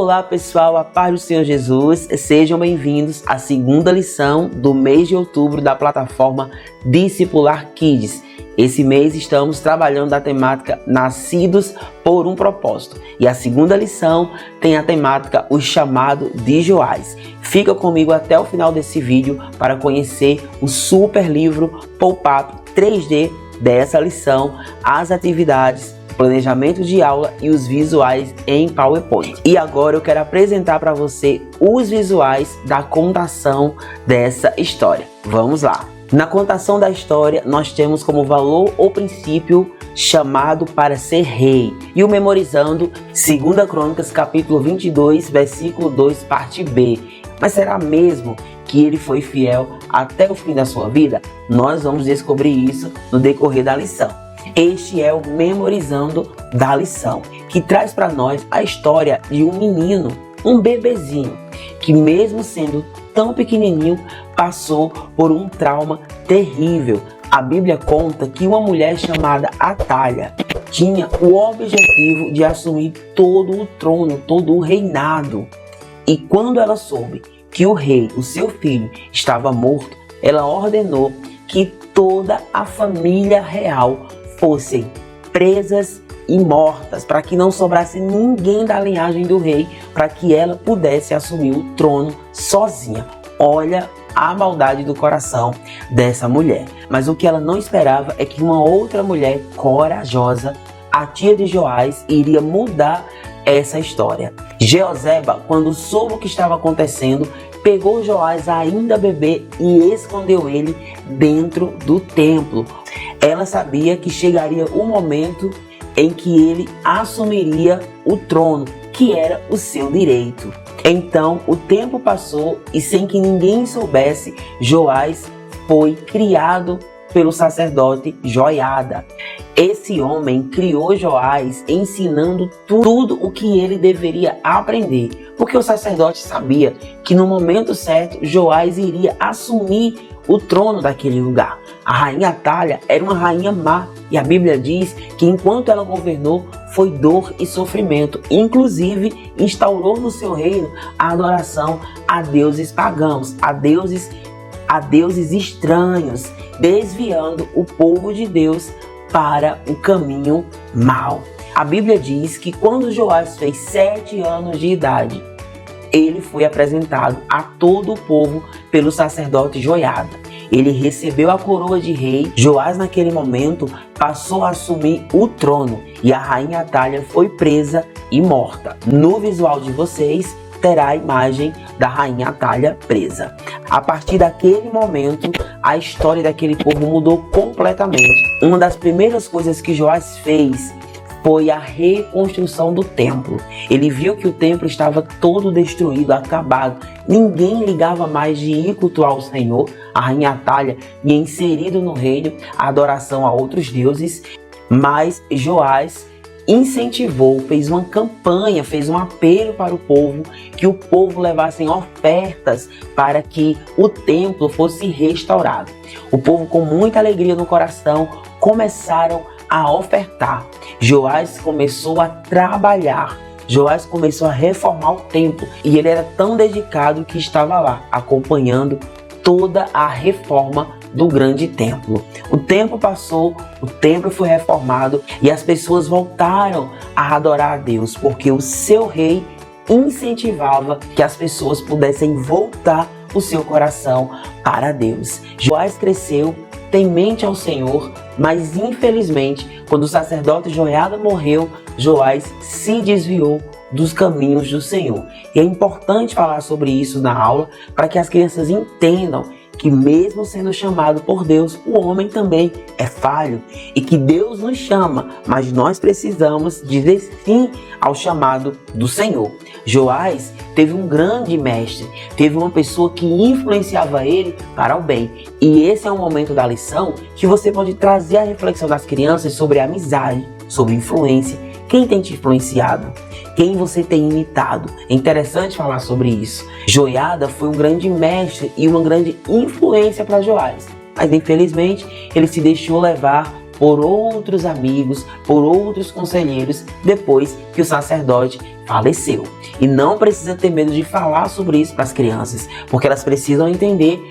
Olá pessoal, a paz do Senhor Jesus, sejam bem-vindos à segunda lição do mês de outubro da plataforma Discipular Kids. Esse mês estamos trabalhando a temática Nascidos por um Propósito e a segunda lição tem a temática O Chamado de Joás. Fica comigo até o final desse vídeo para conhecer o super livro Pop-up 3D dessa lição, as atividades, planejamento de aula e os visuais em PowerPoint. E agora eu quero apresentar para você os visuais da contação dessa história. Vamos lá! Na contação da história, nós temos como valor ou princípio chamado para ser rei. E o memorizando 2 Crônicas, capítulo 22, versículo 2, parte B. Mas será mesmo que ele foi fiel até o fim da sua vida? Nós vamos descobrir isso no decorrer da lição. Este é o memorizando da lição, que traz para nós a história de um menino, um bebezinho, que mesmo sendo tão pequenininho, passou por um trauma terrível. A Bíblia conta que uma mulher chamada Atalha tinha o objetivo de assumir todo o trono, todo o reinado. E quando ela soube que o rei, o seu filho, estava morto, ela ordenou que toda a família real fossem presas e mortas, para que não sobrasse ninguém da linhagem do rei, para que ela pudesse assumir o trono sozinha. Olha a maldade do coração dessa mulher. Mas o que ela não esperava é que uma outra mulher corajosa, a tia de Joás, iria mudar essa história. Jeoseba, quando soube o que estava acontecendo, pegou Joás ainda bebê e escondeu ele dentro do templo. Ela sabia que chegaria o momento em que ele assumiria o trono, que era o seu direito. Então o tempo passou e, sem que ninguém soubesse, Joás foi criado pelo sacerdote Joiada. Esse homem criou Joás ensinando tudo o que ele deveria aprender, porque o sacerdote sabia que no momento certo Joás iria assumir o trono daquele lugar. A rainha Atalha era uma rainha má e a Bíblia diz que enquanto ela governou foi dor e sofrimento. Inclusive instaurou no seu reino a adoração a deuses pagãos, a deuses estranhos, desviando o povo de Deus para o caminho mau. A Bíblia diz que quando Joás fez 7 anos de idade, ele foi apresentado a todo o povo pelo sacerdote Joiada. Ele recebeu a coroa de rei. Joás, naquele momento, passou a assumir o trono e a rainha Atalha foi presa e morta. No visual de vocês terá a imagem da rainha Atalha presa. A partir daquele momento, a história daquele povo mudou completamente. Uma das primeiras coisas que Joás fez foi a reconstrução do templo. Ele viu que o templo estava todo destruído, acabado. Ninguém ligava mais de ir cultuar o Senhor. A rainha Atalha tinha inserido no reino a adoração a outros deuses, mas Joás incentivou, fez uma campanha, fez um apelo para o povo, que o povo levasse ofertas para que o templo fosse restaurado. O povo, com muita alegria no coração, começaram a ofertar. Joás começou a trabalhar. Joás começou a reformar o templo e ele era tão dedicado que estava lá acompanhando toda a reforma do grande templo. O tempo passou, o templo foi reformado e as pessoas voltaram a adorar a Deus, porque o seu rei incentivava que as pessoas pudessem voltar o seu coração para Deus. Joás cresceu temente ao Senhor, mas infelizmente, quando o sacerdote Joiada morreu, Joás se desviou dos caminhos do Senhor. E é importante falar sobre isso na aula, para que as crianças entendam que mesmo sendo chamado por Deus, o homem também é falho e que Deus nos chama, mas nós precisamos dizer sim ao chamado do Senhor. Joás teve um grande mestre, teve uma pessoa que influenciava ele para o bem. E esse é um momento da lição que você pode trazer a reflexão das crianças sobre amizade, sobre influência. Quem tem te influenciado? Quem você tem imitado? É interessante falar sobre isso. Joiada foi um grande mestre e uma grande influência para Joás. Mas infelizmente ele se deixou levar por outros amigos, por outros conselheiros, depois que o sacerdote faleceu. E não precisa ter medo de falar sobre isso para as crianças, porque elas precisam entender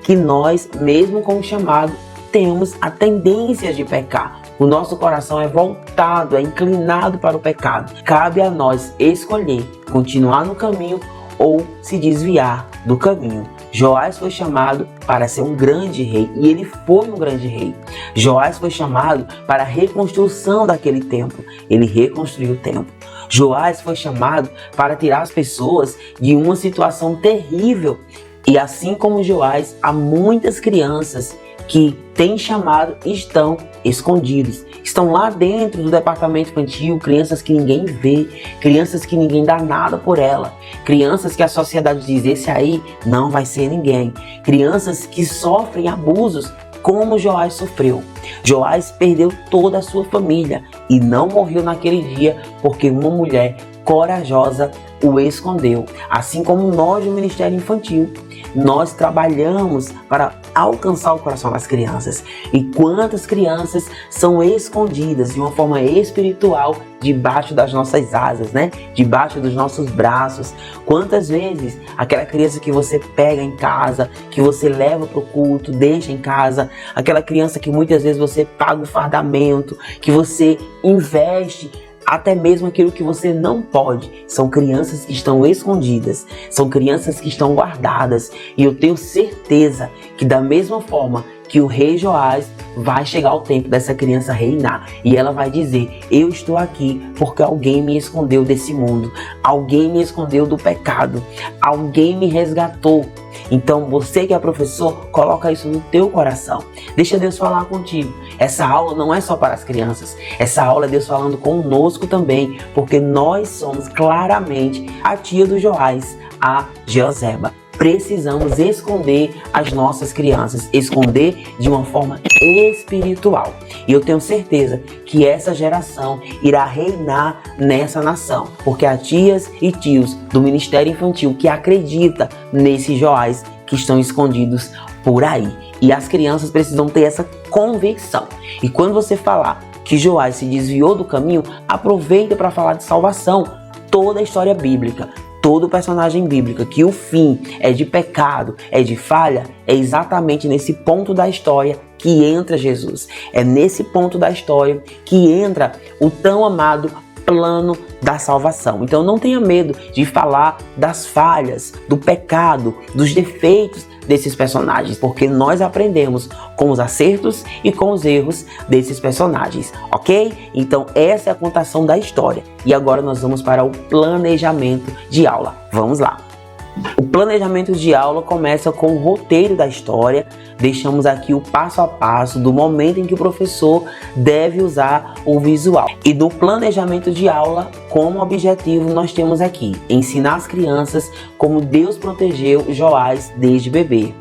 que nós, mesmo com o chamado, temos a tendência de pecar. O nosso coração é voltado, é inclinado para o pecado. Cabe a nós escolher continuar no caminho ou se desviar do caminho. Joás foi chamado para ser um grande rei, e ele foi um grande rei. Joás foi chamado para a reconstrução daquele templo, ele reconstruiu o templo. Joás foi chamado para tirar as pessoas de uma situação terrível. E assim como Joás, há muitas crianças que tem chamado e estão escondidos. Estão lá dentro do departamento infantil, crianças que ninguém vê, crianças que ninguém dá nada por ela, crianças que a sociedade diz, esse aí não vai ser ninguém, crianças que sofrem abusos como Joás sofreu. Joás perdeu toda a sua família e não morreu naquele dia porque uma mulher corajosa o escondeu. Assim como nós do Ministério Infantil, nós trabalhamos para alcançar o coração das crianças. E quantas crianças são escondidas de uma forma espiritual debaixo das nossas asas, né? Debaixo dos nossos braços. Quantas vezes aquela criança que você pega em casa, que você leva para o culto, deixa em casa, aquela criança que muitas vezes você paga o fardamento, que você investe até mesmo aquilo que você não pode. São crianças que estão escondidas, são crianças que estão guardadas. E eu tenho certeza que da mesma forma que o rei Joás, vai chegar o tempo dessa criança reinar. E ela vai dizer, eu estou aqui porque alguém me escondeu desse mundo. Alguém me escondeu do pecado. Alguém me resgatou. Então você que é professor, coloca isso no teu coração. Deixa Deus falar contigo. Essa aula não é só para as crianças. Essa aula é Deus falando conosco também. Porque nós somos claramente a tia do Joás, a Jeoseba. Precisamos esconder as nossas crianças, esconder de uma forma espiritual. E eu tenho certeza que essa geração irá reinar nessa nação, porque há tias e tios do Ministério Infantil que acreditam nesses Joás que estão escondidos por aí. E as crianças precisam ter essa convicção. E quando você falar que Joás se desviou do caminho, aproveita para falar de salvação. Toda a história bíblica, todo personagem bíblico, que o fim é de pecado, é de falha, é exatamente nesse ponto da história que entra Jesus. É nesse ponto da história que entra o tão amado plano da salvação. Então não tenha medo de falar das falhas, do pecado, dos defeitos desses personagens, porque nós aprendemos com os acertos e com os erros desses personagens, ok? Então essa é a contação da história. E agora nós vamos para o planejamento de aula. Vamos lá! O planejamento de aula começa com o roteiro da história. Deixamos aqui o passo a passo do momento em que o professor deve usar o visual. E do planejamento de aula, como objetivo, nós temos aqui ensinar as crianças como Deus protegeu Joás desde bebê,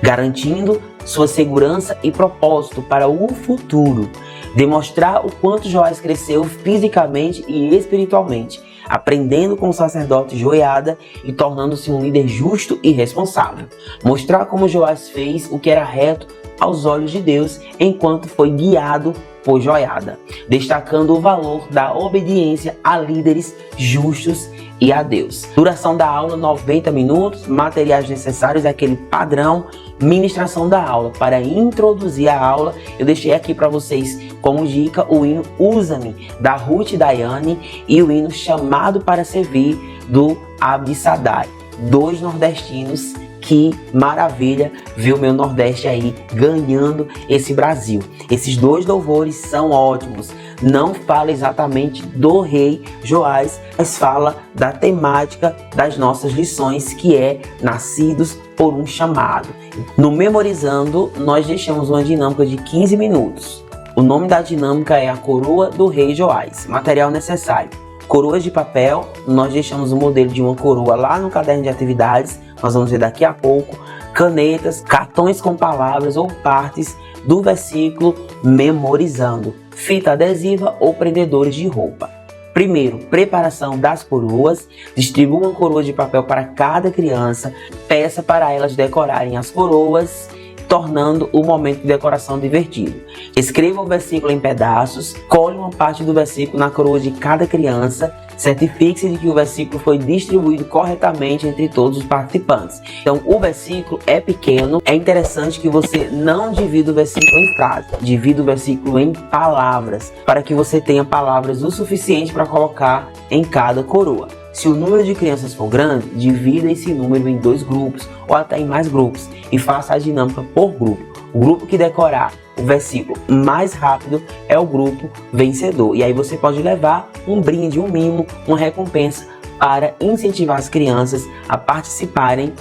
garantindo sua segurança e propósito para o futuro. Demonstrar o quanto Joás cresceu fisicamente e espiritualmente, aprendendo com o sacerdote Joiada e tornando-se um líder justo e responsável. Mostrar como Joás fez o que era reto aos olhos de Deus enquanto foi guiado por Joiada, destacando o valor da obediência a líderes justos e a Deus. Duração da aula 90 minutos, materiais necessários, aquele padrão, ministração da aula. Para introduzir a aula, eu deixei aqui para vocês como dica o hino Usa-me, da Ruth Daiane, e o hino Chamado para Servir, do Abdi Sadai. Dois nordestinos. Que maravilha ver o meu Nordeste aí ganhando esse Brasil. Esses dois louvores são ótimos. Não fala exatamente do rei Joás, mas fala da temática das nossas lições, que é nascidos por um chamado. No Memorizando, nós deixamos uma dinâmica de 15 minutos. O nome da dinâmica é a Coroa do Rei Joás. Material necessário: coroas de papel. Nós deixamos o modelo de uma coroa lá no caderno de atividades. Nós vamos ver daqui a pouco. Canetas, cartões com palavras ou partes do versículo Memorizando, fita adesiva ou prendedores de roupa. Primeiro, preparação das coroas. Distribua uma coroa de papel para cada criança. Peça para elas decorarem as coroas tornando o momento de decoração divertido. Escreva o versículo em pedaços, cole uma parte do versículo na coroa de cada criança, certifique-se de que o versículo foi distribuído corretamente entre todos os participantes. Então, o versículo é pequeno, é interessante que você não divida o versículo em frases, divida o versículo em palavras, para que você tenha palavras o suficiente para colocar em cada coroa. Se o número de crianças for grande, divida esse número em 2 grupos ou até em mais grupos e faça a dinâmica por grupo. O grupo que decorar o versículo mais rápido é o grupo vencedor. E aí você pode levar um brinde, um mimo, uma recompensa para incentivar as crianças a participarem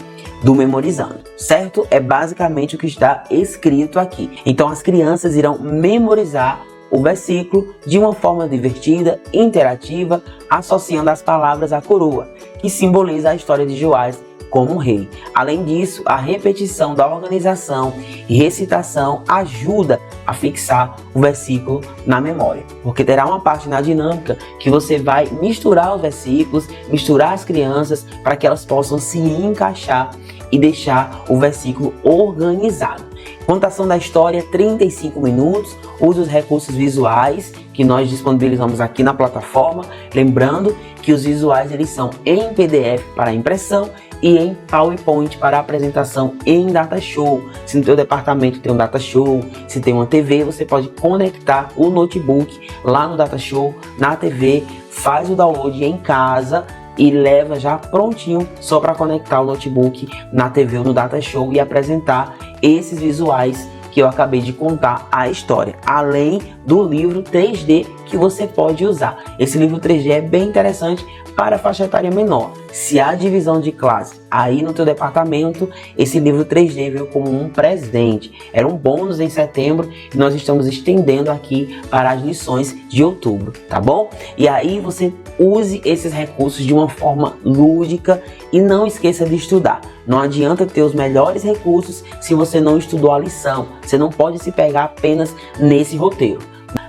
do Memorizando, certo? É basicamente o que está escrito aqui. Então as crianças irão memorizar o versículo de uma forma divertida, interativa, associando as palavras à coroa, que simboliza a história de Joás como rei. Além disso, a repetição da organização e recitação ajuda a fixar o versículo na memória, porque terá uma parte na dinâmica que você vai misturar os versículos, misturar as crianças para que elas possam se encaixar e deixar o versículo organizado. Contação da história, 35 minutos. Use os recursos visuais que nós disponibilizamos aqui na plataforma. Lembrando que os visuais eles são em PDF para impressão e em PowerPoint para apresentação em Data Show. Se no teu departamento tem um Data Show, se tem uma TV, você pode conectar o notebook lá no Data Show, na TV, faz o download em casa e leva já prontinho só para conectar o notebook na TV ou no Data Show e apresentar esses visuais que eu acabei de contar a história, além do livro 3D que você pode usar. Esse livro 3D é bem interessante para a faixa etária menor. Se há divisão de classe aí no teu departamento, esse livro 3D veio como um presente. Era um bônus em setembro e nós estamos estendendo aqui para as lições de outubro, tá bom? E aí você use esses recursos de uma forma lúdica e não esqueça de estudar. Não adianta ter os melhores recursos se você não estudou a lição. Você não pode se pegar apenas nesse roteiro.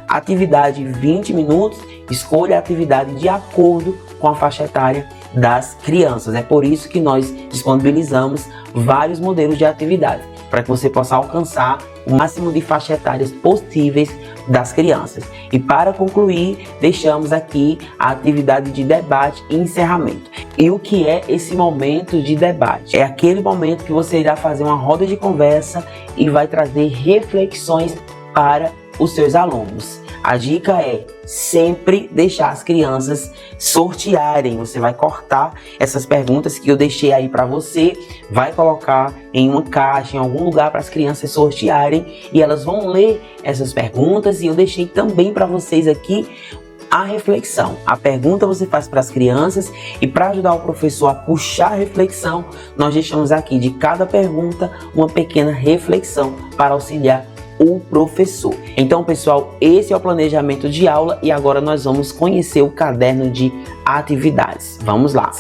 Atividade 20 minutos, escolha a atividade de acordo com a faixa etária das crianças. É por isso que nós disponibilizamos vários modelos de atividade, para que você possa alcançar o máximo de faixas etárias possíveis das crianças. E para concluir, deixamos aqui a atividade de debate e encerramento. E o que é esse momento de debate? É aquele momento que você irá fazer uma roda de conversa e vai trazer reflexões para os seus alunos. A dica é sempre deixar as crianças sortearem. Você vai cortar essas perguntas que eu deixei aí para você, vai colocar em uma caixa, em algum lugar para as crianças sortearem e elas vão ler essas perguntas. E eu deixei também para vocês aqui a reflexão. A pergunta você faz para as crianças e para ajudar o professor a puxar a reflexão, nós deixamos aqui de cada pergunta uma pequena reflexão para auxiliar o professor. Então, pessoal, esse é o planejamento de aula e agora nós vamos conhecer o caderno de atividades. Vamos lá.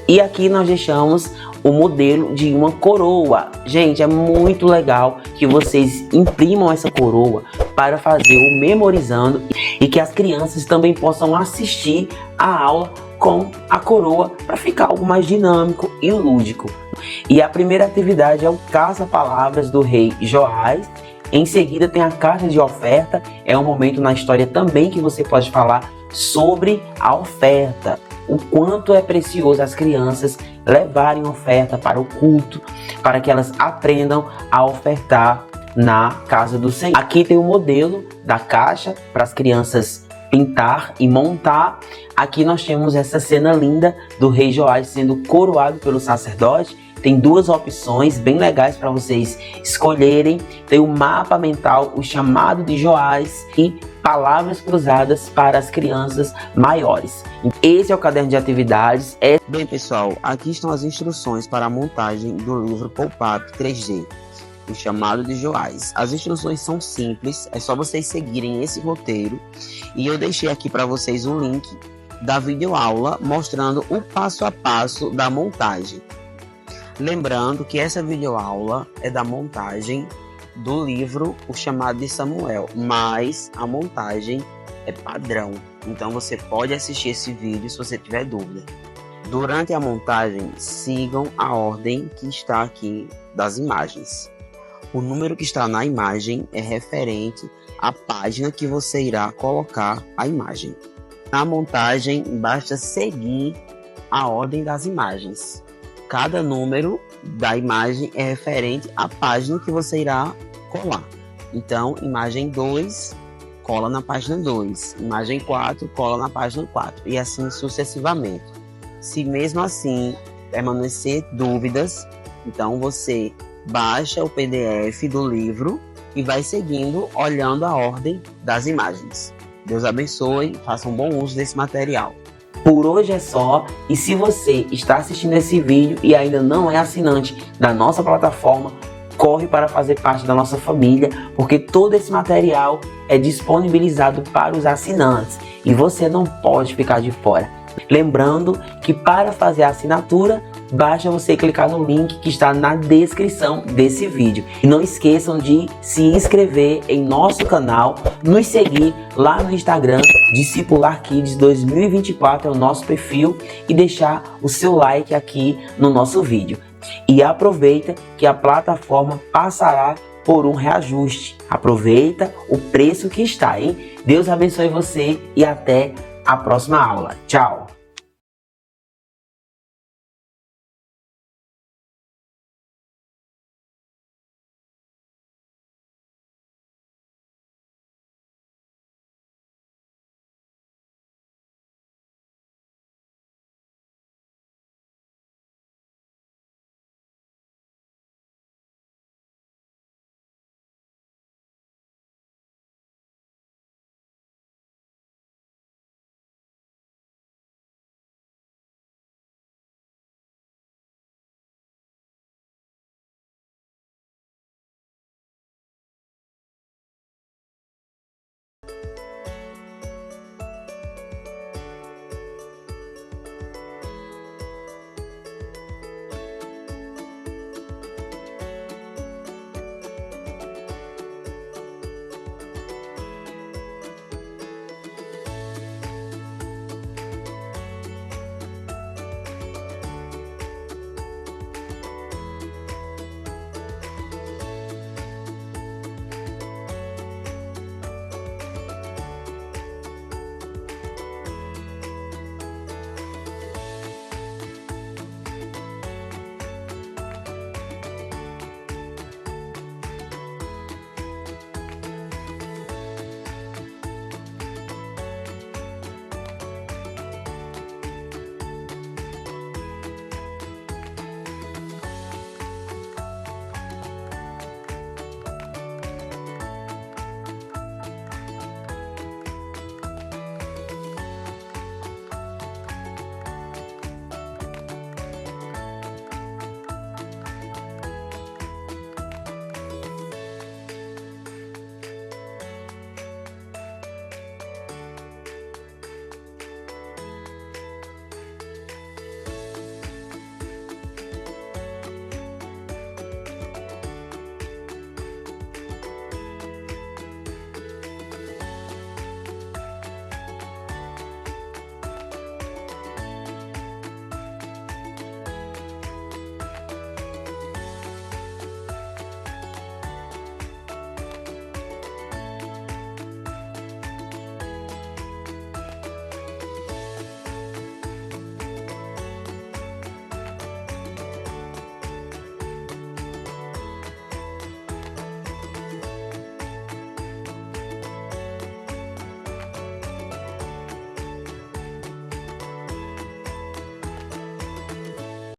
E aqui nós deixamos o modelo de uma coroa. Gente, é muito legal que vocês imprimam essa coroa para fazer o Memorizando e que as crianças também possam assistir a aula com a coroa para ficar algo mais dinâmico e lúdico. E a primeira atividade é o caça-palavras do rei Joás. Em seguida tem a carta de oferta, é um momento na história também que você pode falar sobre a oferta, o quanto é precioso as crianças levarem oferta para o culto, para que elas aprendam a ofertar na casa do Senhor. Aqui tem o modelo da caixa para as crianças pintar e montar. Aqui nós temos essa cena linda do rei Joás sendo coroado pelo sacerdote. Tem 2 opções bem legais para vocês escolherem. Tem o mapa mental, o chamado de Joás e palavras cruzadas para as crianças maiores. Esse é o caderno de atividades. Bem, pessoal, aqui estão as instruções para a montagem do livro Pop-Up 3D, o chamado de Joás. As instruções são simples, é só vocês seguirem esse roteiro. E eu deixei aqui para vocês o link da videoaula mostrando o passo a passo da montagem. Lembrando que essa videoaula é da montagem do livro O Chamado de Samuel, mas a montagem é padrão, então você pode assistir esse vídeo se você tiver dúvida. Durante a montagem, sigam a ordem que está aqui das imagens. O número que está na imagem é referente à página que você irá colocar a imagem. Na montagem, basta seguir a ordem das imagens. Cada número da imagem é referente à página que você irá colar. Então, imagem 2, cola na página 2. Imagem 4, cola na página 4. E assim sucessivamente. Se mesmo assim permanecer dúvidas, então você baixa o PDF do livro e vai seguindo, olhando a ordem das imagens. Deus abençoe, faça um bom uso desse material. Por hoje é só, e se você está assistindo esse vídeo e ainda não é assinante da nossa plataforma, corre para fazer parte da nossa família, porque todo esse material é disponibilizado para os assinantes e você não pode ficar de fora. Lembrando que para fazer a assinatura, basta você clicar no link que está na descrição desse vídeo. E não esqueçam de se inscrever em nosso canal, nos seguir lá no Instagram, Discipular Kids 2024 é o nosso perfil, e deixar o seu like aqui no nosso vídeo. E aproveita que a plataforma passará por um reajuste. Aproveita o preço que está, hein? Deus abençoe você e até a próxima aula. Tchau!